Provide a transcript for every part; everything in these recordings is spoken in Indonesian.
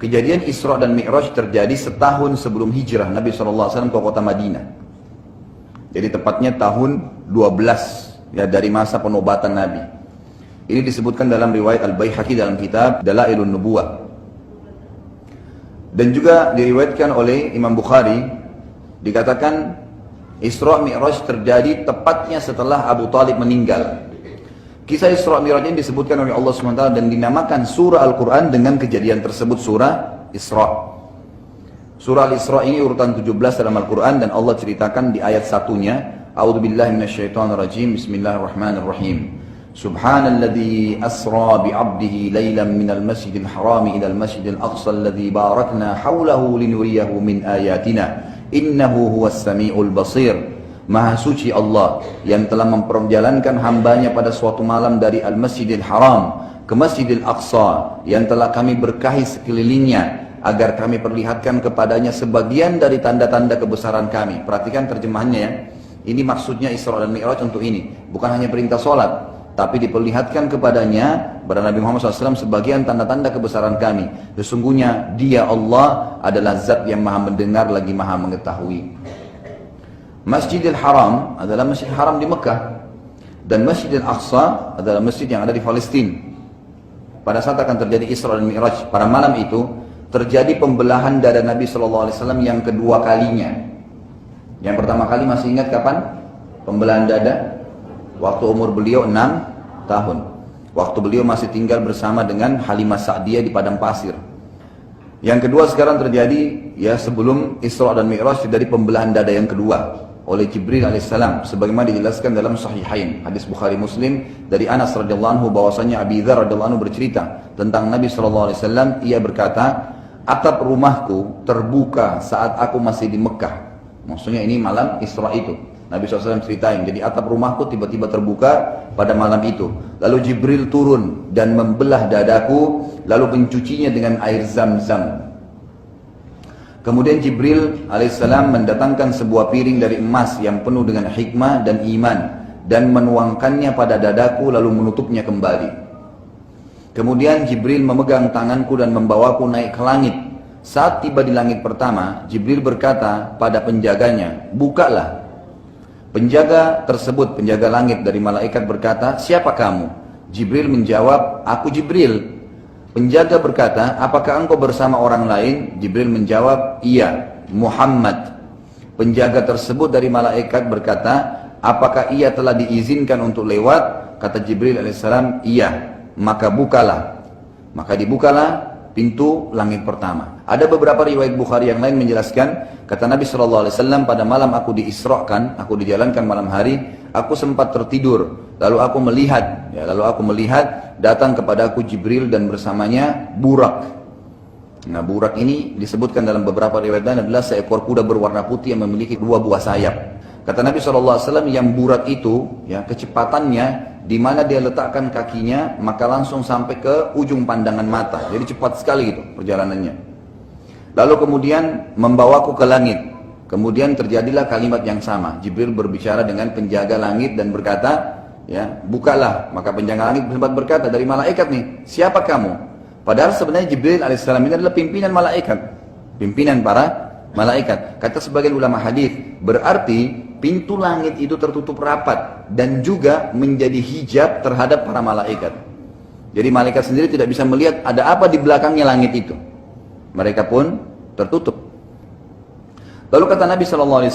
Kejadian Isra dan Mi'raj terjadi setahun sebelum hijrah Nabi SAW ke kota Madinah. Jadi tepatnya tahun 12 ya, dari masa penobatan Nabi. Ini disebutkan dalam riwayat Al-Baihaqi dalam kitab Dalailun Nubuwah. Dan juga diriwayatkan oleh Imam Bukhari, dikatakan Isra Mi'raj terjadi tepatnya setelah Abu Talib meninggal. Kisah Isra Mi'raj ini disebutkan oleh Allah SWT dan dinamakan surah Al-Quran dengan kejadian tersebut, surah Isra. Surah Al-Isra ini urutan 17 dalam Al-Quran dan Allah ceritakan di ayat satunya, A'udzubillahi minasyaitonirrajim, Bismillahirrahmanirrahim. Subhanalladzi asra bi'abdihi laylan minal masjidil harami ilal masjidil aqsa alladzi barakna hawlahu linuriyahu min ayatina innahu huwas sami'ul basir. Maha suci Allah yang telah memperjalankan hambanya pada suatu malam dari Al-Masjidil Haram ke Masjidil Aqsa yang telah kami berkahi sekelilingnya agar kami perlihatkan kepadanya sebagian dari tanda-tanda kebesaran kami. Perhatikan terjemahannya ya. Ini maksudnya Isra dan Mi'raj untuk ini. Bukan hanya perintah sholat, tapi diperlihatkan kepadanya kepada Nabi Muhammad SAW sebagian tanda-tanda kebesaran kami. Sesungguhnya Dia Allah adalah Zat yang Maha mendengar lagi Maha mengetahui. Masjidil Haram adalah Masjid Haram di Mekah dan Masjidil Aqsa adalah masjid yang ada di Palestina. Pada saat akan terjadi Isra dan Mi'raj, pada malam itu terjadi pembelahan dada Nabi SAW yang kedua kalinya. Yang pertama kali masih ingat kapan? Pembelahan dada waktu umur beliau 6 tahun. Waktu beliau masih tinggal bersama dengan Halimah Sa'diyah di padang pasir. Yang kedua sekarang terjadi ya sebelum Isra dan Mi'raj, dari pembelahan dada yang kedua oleh Jibril alaihissalam, sebagaimana dijelaskan dalam Sahihain hadis Bukhari Muslim dari Anas radhiyallahu anhu bahwasanya Abi Dzar radhiyallahu anhu bercerita tentang Nabi sallallahu alaihi wasallam. Ia berkata, atap rumahku terbuka saat aku masih di Mekah. Maksudnya ini malam Isra itu. Nabi SAW ceritain, jadi atap rumahku tiba-tiba terbuka pada malam itu. Lalu Jibril turun dan membelah dadaku, lalu mencucinya dengan air Zam-Zam. Kemudian Jibril alaihissalam mendatangkan sebuah piring dari emas yang penuh dengan hikmah dan iman dan menuangkannya pada dadaku lalu menutupnya kembali. Kemudian Jibril memegang tanganku dan membawaku naik ke langit. Saat tiba di langit pertama, Jibril berkata pada penjaganya, bukalah. Penjaga tersebut, penjaga langit dari malaikat berkata, siapa kamu? Jibril menjawab, aku Jibril. Penjaga berkata, apakah engkau bersama orang lain? Jibril menjawab, iya, Muhammad. Penjaga tersebut dari malaikat berkata, apakah ia telah diizinkan untuk lewat? Kata Jibril alaihissalam, iya. Maka bukalah. Maka dibukalah pintu langit pertama. Ada beberapa riwayat Bukhari yang lain menjelaskan, kata Nabi SAW, pada malam aku diisrakan, aku dijalankan malam hari, aku sempat tertidur, lalu aku melihat datang kepada aku Jibril dan bersamanya burak. Nah, burak ini disebutkan dalam beberapa riwayat lain adalah seekor kuda berwarna putih yang memiliki 2 buah sayap. Kata Nabi SAW, yang burak itu ya kecepatannya di mana dia letakkan kakinya maka langsung sampai ke ujung pandangan mata. Jadi cepat sekali gitu perjalanannya. Lalu kemudian membawaku ke langit. Kemudian terjadilah kalimat yang sama. Jibril berbicara dengan penjaga langit dan berkata, ya, bukalah. Maka penjaga langit sempat berkata, dari malaikat nih, siapa kamu? Padahal sebenarnya Jibril alaihissalam ini adalah pimpinan malaikat. Pimpinan para malaikat. Kata sebagian ulama hadis, berarti pintu langit itu tertutup rapat dan juga menjadi hijab terhadap para malaikat. Jadi malaikat sendiri tidak bisa melihat ada apa di belakangnya langit itu. Mereka pun tertutup. Lalu kata Nabi SAW,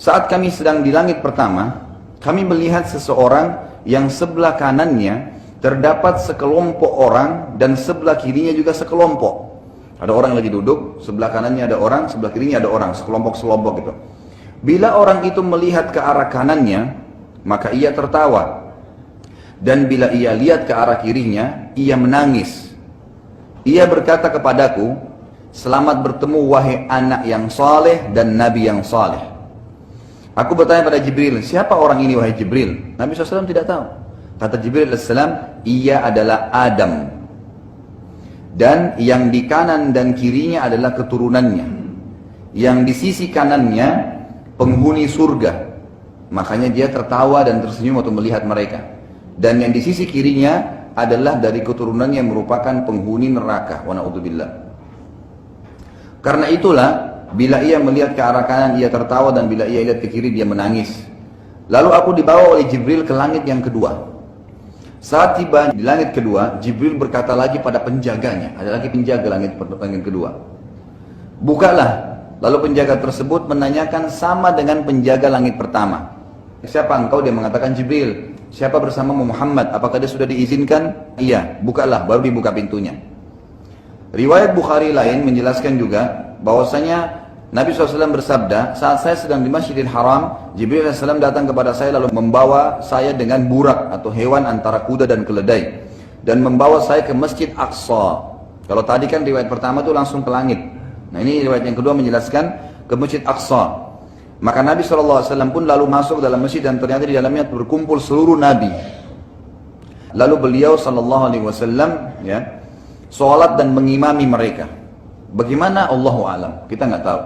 saat kami sedang di langit pertama, kami melihat seseorang yang sebelah kanannya terdapat sekelompok orang dan sebelah kirinya juga sekelompok. Ada orang lagi duduk, sebelah kanannya ada orang, sebelah kirinya ada orang, sekelompok-sekelompok gitu. Bila orang itu melihat ke arah kanannya, maka ia tertawa. Dan bila ia lihat ke arah kirinya, ia menangis. Ia berkata kepadaku, selamat bertemu wahai anak yang saleh dan nabi yang saleh. Aku bertanya pada Jibril, siapa orang ini wahai Jibril? Nabi SAW tidak tahu. Kata Jibril AS, ia adalah Adam. Dan yang di kanan dan kirinya adalah keturunannya. Yang di sisi kanannya penghuni surga. Makanya dia tertawa dan tersenyum waktu melihat mereka. Dan yang di sisi kirinya adalah dari keturunan yang merupakan penghuni neraka. Wa na'udzubillah. Karena itulah, bila ia melihat ke arah kanan ia tertawa, dan bila ia lihat ke kiri dia menangis. Lalu aku dibawa oleh Jibril ke langit yang kedua. Saat tiba di langit kedua, Jibril berkata lagi pada penjaganya, ada lagi penjaga langit kedua. Bukalah. Lalu penjaga tersebut menanyakan sama dengan penjaga langit pertama. Siapa engkau? Dia mengatakan Jibril. Siapa bersamamu? Muhammad. Apakah dia sudah diizinkan? Iya. Bukalah, baru dibuka pintunya. Riwayat Bukhari lain menjelaskan juga bahwasanya Nabi SAW bersabda, saat saya sedang di Masjidil Haram, Jibril AS datang kepada saya lalu membawa saya dengan burak atau hewan antara kuda dan keledai, dan membawa saya ke Masjid Aqsa. Kalau tadi kan riwayat pertama itu langsung ke langit. Nah ini riwayat yang kedua menjelaskan ke Masjid Aqsa. Maka Nabi SAW pun lalu masuk dalam masjid dan ternyata di dalamnya berkumpul seluruh Nabi. Lalu beliau SAW ya, sholat dan mengimami mereka. Bagaimana? Allahu alam, kita nggak tahu.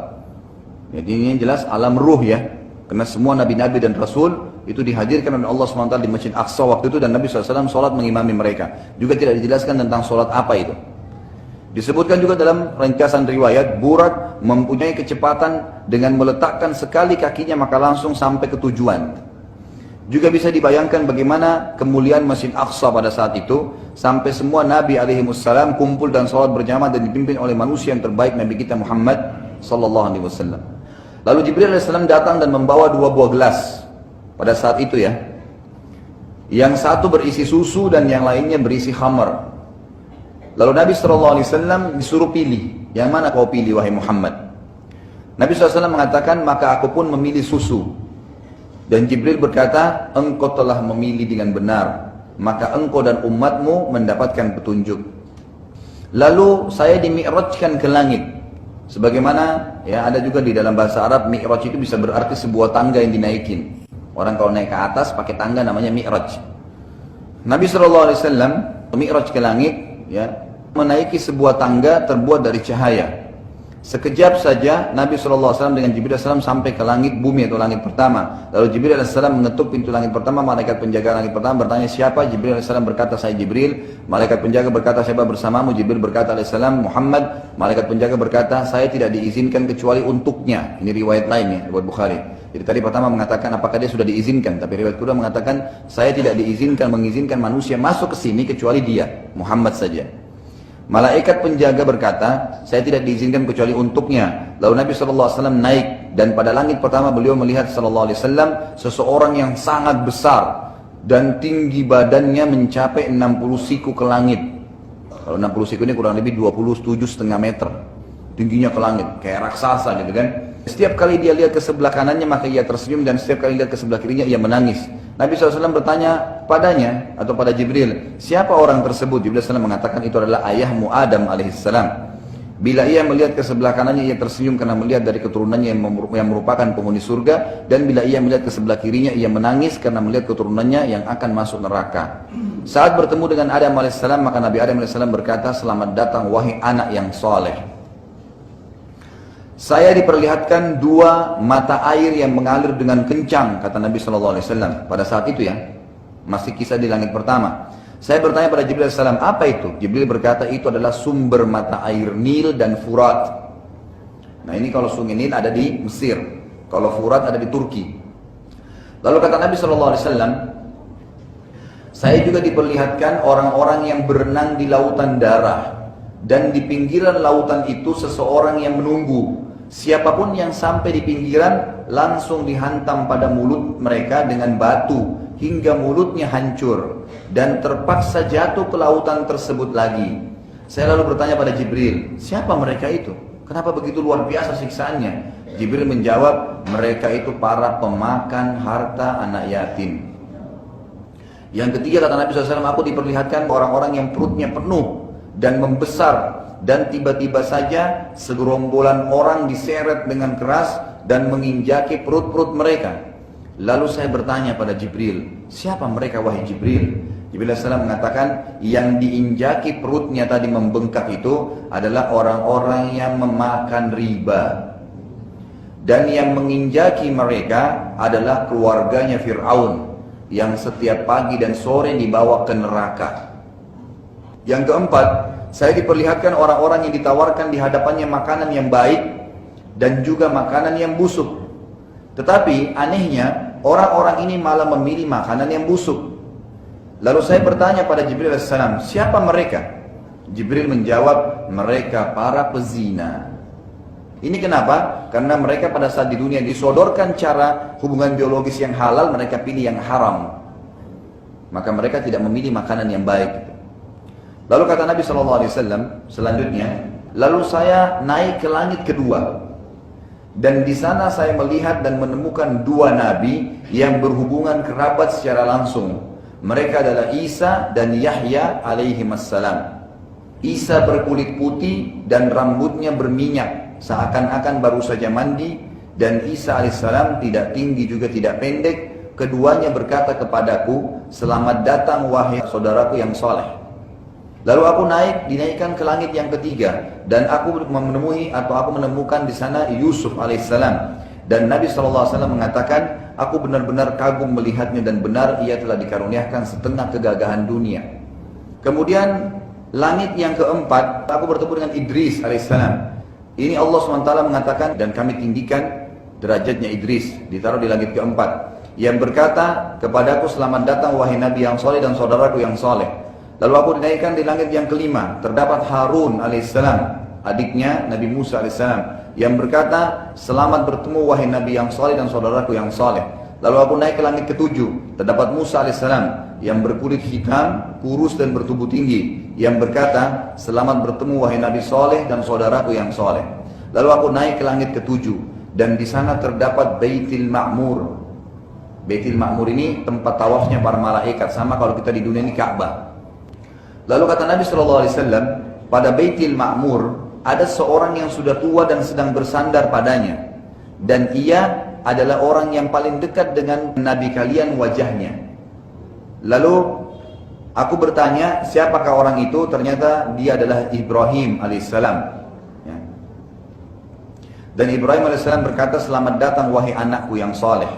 Jadi ini jelas alam ruh ya. Karena semua Nabi-Nabi dan Rasul itu dihadirkan oleh Allah SWT di Masjid Aqsa waktu itu, dan Nabi SAW sholat mengimami mereka. Juga tidak dijelaskan tentang sholat apa itu. Disebutkan juga dalam ringkasan riwayat, burak mempunyai kecepatan dengan meletakkan sekali kakinya maka langsung sampai ke tujuan. Juga bisa dibayangkan bagaimana kemuliaan Masjid Aqsa pada saat itu, sampai semua Nabi alaihimussalam kumpul dan sholat berjamaah dan dipimpin oleh manusia yang terbaik, Nabi kita Muhammad sallallahu alaihi wasallam. Lalu Jibril alaihissalam datang dan membawa 2 buah gelas pada saat itu ya. Yang satu berisi susu dan yang lainnya berisi khamar. Lalu Nabi SAW disuruh pilih, yang mana kau pilih wahai Muhammad? Nabi SAW mengatakan, maka aku pun memilih susu. Dan Jibril berkata, engkau telah memilih dengan benar, maka engkau dan umatmu mendapatkan petunjuk. Lalu saya dimi'rajkan ke langit. Sebagaimana ya ada juga di dalam bahasa Arab, mi'raj itu bisa berarti sebuah tangga yang dinaikin. Orang kalau naik ke atas pakai tangga namanya mi'raj. Nabi SAW mi'raj ke langit ya, menaiki sebuah tangga terbuat dari cahaya. Sekejap saja Nabi SAW dengan Jibril AS sampai ke langit bumi atau langit pertama. Lalu Jibril AS mengetuk pintu langit pertama. Malaikat penjaga langit pertama bertanya, siapa? Jibril AS berkata, saya Jibril. Malaikat penjaga berkata, siapa bersamamu? Jibril berkata AS, Muhammad. Malaikat penjaga berkata, saya tidak diizinkan kecuali untuknya. Ini riwayat lain ya, riwayat Bukhari. Jadi tadi pertama mengatakan apakah dia sudah diizinkan, tapi riwayat kedua mengatakan saya tidak mengizinkan manusia masuk ke sini kecuali dia, Muhammad saja. Malaikat penjaga berkata, saya tidak diizinkan kecuali untuknya. Lalu Nabi SAW naik, dan pada langit pertama beliau melihat SAW seseorang yang sangat besar dan tinggi badannya mencapai 60 siku ke langit. Kalau 60 siku ini kurang lebih 27,5 meter. Tingginya ke langit, kayak raksasa gitu kan. Setiap kali dia lihat ke sebelah kanannya maka ia tersenyum, dan setiap kali lihat ke sebelah kirinya ia menangis. Nabi SAW bertanya padanya atau pada Jibril, siapa orang tersebut? Jibril SAW mengatakan itu adalah ayahmu Adam alaihissalam. Bila ia melihat ke sebelah kanannya ia tersenyum karena melihat dari keturunannya yang merupakan penghuni surga, dan bila ia melihat ke sebelah kirinya ia menangis karena melihat keturunannya yang akan masuk neraka. Saat bertemu dengan Adam alaihissalam maka Nabi Adam alaihissalam berkata, selamat datang wahai anak yang soleh. Saya diperlihatkan 2 mata air yang mengalir dengan kencang, kata Nabi SAW pada saat itu ya, masih kisah di langit pertama. Saya bertanya pada Jibril AS, apa itu? Jibril berkata itu adalah sumber mata air Nil dan Furat. Nah ini kalau sungai Nil ada di Mesir, kalau Furat ada di Turki. Lalu kata Nabi SAW, saya juga diperlihatkan orang-orang yang berenang di lautan darah, dan di pinggiran lautan itu seseorang yang menunggu. Siapapun yang sampai di pinggiran langsung dihantam pada mulut mereka dengan batu hingga mulutnya hancur dan terpaksa jatuh ke lautan tersebut lagi. Saya lalu bertanya pada Jibril, siapa mereka itu? Kenapa begitu luar biasa siksaannya? Jibril menjawab, mereka itu para pemakan harta anak yatim. Yang ketiga kata Nabi SAW, aku diperlihatkan orang-orang yang perutnya penuh dan membesar, dan tiba-tiba saja segerombolan orang diseret dengan keras dan menginjaki perut-perut mereka. Lalu saya bertanya pada Jibril, siapa mereka wahai Jibril? Jibril AS mengatakan, yang diinjaki perutnya tadi membengkak itu adalah orang-orang yang memakan riba, dan yang menginjaki mereka adalah keluarganya Fir'aun yang setiap pagi dan sore dibawa ke neraka. Yang keempat, saya diperlihatkan orang-orang yang ditawarkan di hadapannya makanan yang baik dan juga makanan yang busuk. Tetapi anehnya, orang-orang ini malah memilih makanan yang busuk. Lalu saya bertanya pada Jibril AS, siapa mereka? Jibril menjawab, mereka para pezina. Ini kenapa? Karena mereka pada saat di dunia disodorkan cara hubungan biologis yang halal, mereka pilih yang haram. Maka mereka tidak memilih makanan yang baik. Lalu kata Nabi SAW selanjutnya, lalu saya naik ke langit kedua. Dan di sana saya melihat dan menemukan dua nabi yang berhubungan kerabat secara langsung. Mereka adalah Isa dan Yahya alaihimassalam. Isa berkulit putih dan rambutnya berminyak, seakan-akan baru saja mandi. Dan Isa alaihissalam tidak tinggi juga tidak pendek. Keduanya berkata kepadaku, selamat datang wahai saudaraku yang soleh. Lalu aku dinaikkan ke langit yang ketiga, dan aku menemukan di sana Yusuf alaihissalam. Dan Nabi SAW mengatakan, aku benar-benar kagum melihatnya dan benar ia telah dikaruniakan setengah kegagahan dunia. Kemudian langit yang keempat, aku bertemu dengan Idris alaihissalam. Ini Allah SWT mengatakan, dan kami tinggikan derajatnya Idris, ditaruh di langit keempat, yang berkata kepadaku, selamat datang wahai Nabi yang soleh dan saudaraku yang soleh. Lalu aku dinaikkan di langit yang kelima, terdapat Harun alaihissalam, adiknya Nabi Musa alaihissalam, yang berkata, selamat bertemu wahai Nabi yang soleh dan saudaraku yang soleh. Lalu aku naik ke langit ketujuh, terdapat Musa alaihissalam, yang berkulit hitam, kurus dan bertubuh tinggi, yang berkata, selamat bertemu wahai Nabi soleh dan saudaraku yang soleh. Lalu aku naik ke langit ketujuh, dan di sana terdapat Baitul Ma'mur. Baitul Ma'mur ini tempat tawafnya para malaikat, sama kalau kita di dunia ini Ka'bah. Lalu kata Nabi SAW, pada Baitul Ma'mur ada seorang yang sudah tua dan sedang bersandar padanya. Dan ia adalah orang yang paling dekat dengan Nabi kalian wajahnya. Lalu aku bertanya, siapakah orang itu? Ternyata dia adalah Ibrahim alaihissalam. Ya. Dan Ibrahim alaihissalam berkata, selamat datang wahai anakku yang soleh.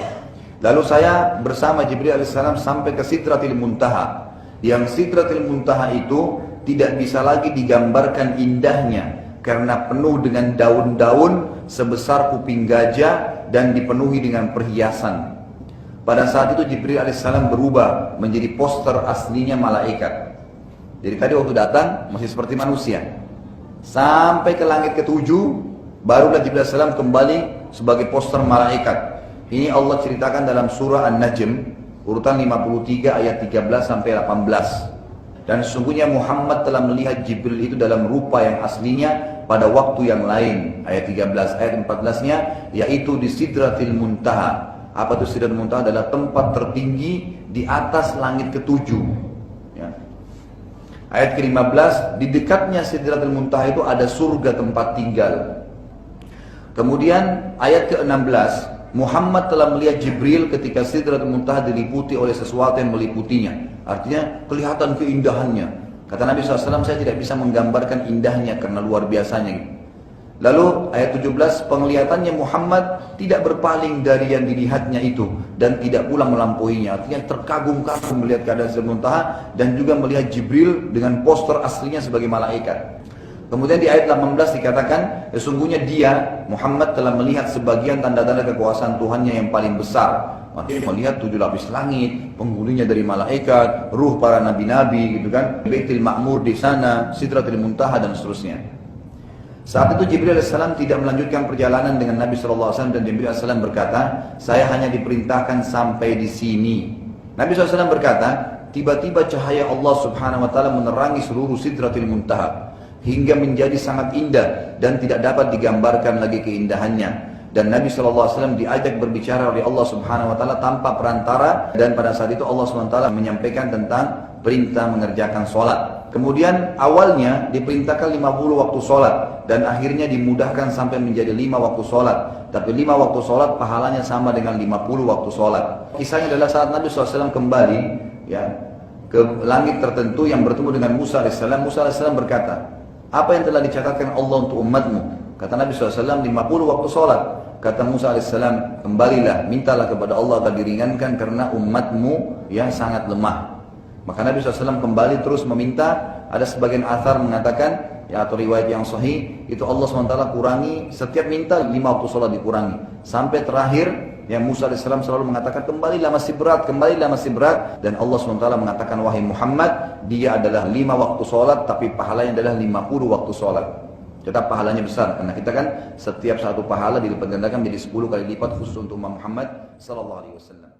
Lalu saya bersama Jibril alaihissalam sampai ke Sidratil Muntaha. Yang Sidratil Muntaha itu tidak bisa lagi digambarkan indahnya, karena penuh dengan daun-daun sebesar kuping gajah dan dipenuhi dengan perhiasan. Pada saat itu Jibril alaihissalam berubah menjadi poster aslinya malaikat. Jadi tadi waktu datang masih seperti manusia. Sampai ke langit ketujuh, barulah Jibril alaihissalam kembali sebagai poster malaikat. Ini Allah ceritakan dalam surah An-Najm, urutan 53 ayat 13 sampai 18. Dan sesungguhnya Muhammad telah melihat Jibril itu dalam rupa yang aslinya pada waktu yang lain. Ayat 13, ayat 14-nya yaitu di Sidratil Muntaha. Apa itu Sidratil Muntaha? Adalah tempat tertinggi di atas langit ketujuh. Ya. Ayat ke-15, di dekatnya Sidratil Muntaha itu ada surga tempat tinggal. Kemudian ayat ke-16, Muhammad telah melihat Jibril ketika Sidratul Muntaha diliputi oleh sesuatu yang meliputinya. Artinya kelihatan keindahannya. Kata Nabi SAW, saya tidak bisa menggambarkan indahnya karena luar biasanya. Lalu ayat 17, penglihatannya Muhammad tidak berpaling dari yang dilihatnya itu dan tidak pula melampauinya. Artinya terkagum-kagum melihat keadaan Sidratul Muntaha dan juga melihat Jibril dengan poster aslinya sebagai malaikat. Kemudian di ayat 18 dikatakan, sesungguhnya dia, Muhammad telah melihat sebagian tanda-tanda kekuasaan Tuhannya yang paling besar. Maksudnya melihat 7 lapis langit, penghuninya dari malaikat, ruh para nabi-nabi gitu kan, Baitul Ma'mur di sana, Sidratul Muntaha dan seterusnya. Saat itu Jibril AS tidak melanjutkan perjalanan dengan Nabi SAW dan Jibril AS berkata, saya hanya diperintahkan sampai di sini. Nabi SAW berkata, tiba-tiba cahaya Allah Subhanahu Wa Taala menerangi seluruh Sidratul Muntaha hingga menjadi sangat indah dan tidak dapat digambarkan lagi keindahannya. Dan Nabi SAW diajak berbicara oleh Allah Subhanahu Wa Taala tanpa perantara, dan pada saat itu Allah Subhanahu Wa Taala menyampaikan tentang perintah mengerjakan sholat. Kemudian awalnya diperintahkan 50 waktu sholat dan akhirnya dimudahkan sampai menjadi 5 waktu sholat. Tapi 5 waktu sholat pahalanya sama dengan 50 waktu sholat. Kisahnya adalah saat Nabi SAW kembali ya, ke langit tertentu yang bertemu dengan Musa AS. Musa AS berkata, apa yang telah dicatatkan Allah untuk umatmu? Kata Nabi SAW, 50 waktu sholat. Kata Musa AS, kembalilah, mintalah kepada Allah agar diringankan karena umatmu yang sangat lemah. Maka Nabi SAW kembali terus meminta, ada sebagian athar mengatakan, ya atau riwayat yang sahih, itu Allah SWT kurangi, setiap minta 5 waktu sholat dikurangi. Sampai terakhir, yang Musa AS selalu mengatakan, kembalilah masih berat, kembalilah masih berat. Dan Allah SWT mengatakan, wahai Muhammad, dia adalah 5 waktu sholat, tapi pahalanya adalah 50 waktu sholat. Tetap pahalanya besar, karena kita kan setiap satu pahala dilipat gandakan menjadi 10 kali lipat khusus untuk Muhammad SAW.